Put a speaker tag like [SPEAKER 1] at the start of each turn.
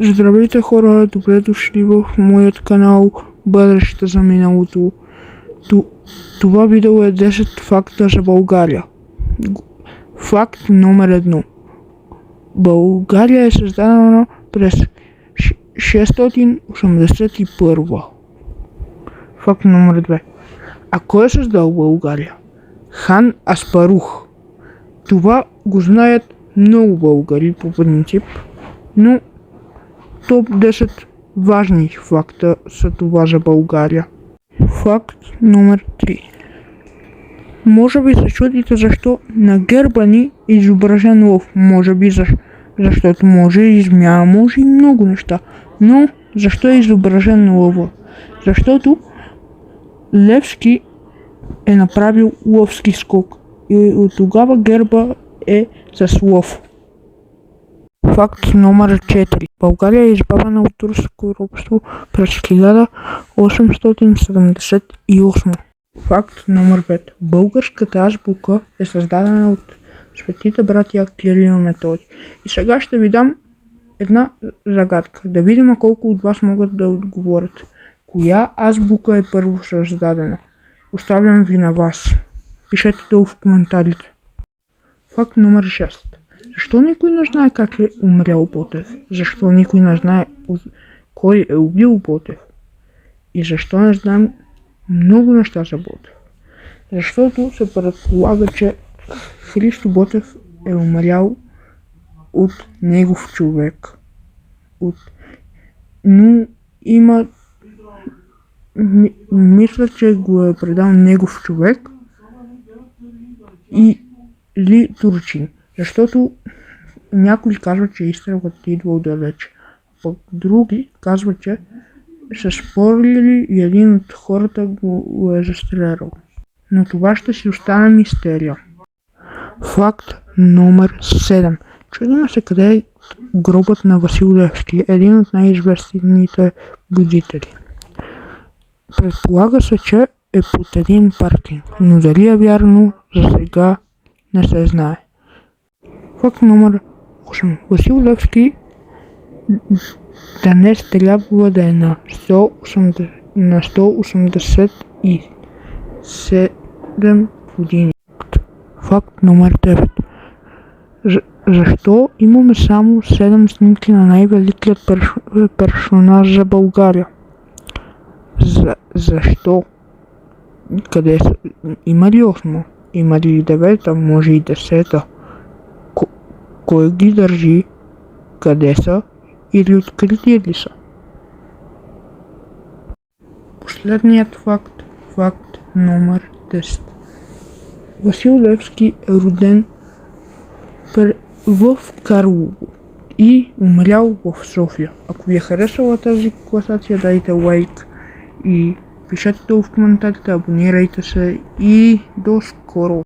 [SPEAKER 1] Здравейте хора, добре дошли в моят канал Бъдещето за миналото. Това видео е 10 факта за България. Факт номер 1. България е създадена през 681. Факт номер 2. А кой е създал България? Хан Аспарух. Това го знаят много българи по принцип, но топ 10 важни факта са това за България. Факт номер 3. Може би се чудите защо на герба ни е изображен лъв. Може би защото може и змия, може и много неща. Но защо е изображен лъва? Защото Левски е направил лъвски скок и от тогава герба е с лъв. Факт номер 4. България е избавена от турско робство през 1878. Факт номер 5. Българската азбука е създадена от светите братия Кирил и Методий. И сега ще ви дам една загадка. Да видим колко от вас могат да отговорят. Коя азбука е първо създадена? Оставям ви на вас. Пишете долу в коментарите. Факт номер 6. Защо никой не знае как е умрял Ботев? Защо никой не знае кой е убил Ботев? И защо не знаем много неща за Ботев? Защото се предполага, че Христо Ботев е умрял от негов човек. Но има... Мисля, че го е предал негов човек или турчин. Защото някои казват, че изстрелът идва отдалеч, пък други казват, че са спорили и един от хората го е застрелял. Но това ще си остане мистерия. Факт номер 7. Чудим се къде е гробът на Васил Левски, един от най-известните будители. Предполага се, че е под един паркинг, но дали е вярно, за сега не се знае. Факт номер 8. Васил Левски днес трябва да е на 187 години. Факт номер 9. Защо имаме само 7 снимки на най-великият персонаж за България? Защо? Къде са? Има ли 8? Има ли 9? Може и 10? Кой ги държи? Къде са? Или открити ли са? Последният факт. Факт номер 10. Васил Левски е роден в Карлово и умрял в София. Ако ви е харесала тази класация, дайте лайк и пишете долу в коментарите, абонирайте се и до скоро!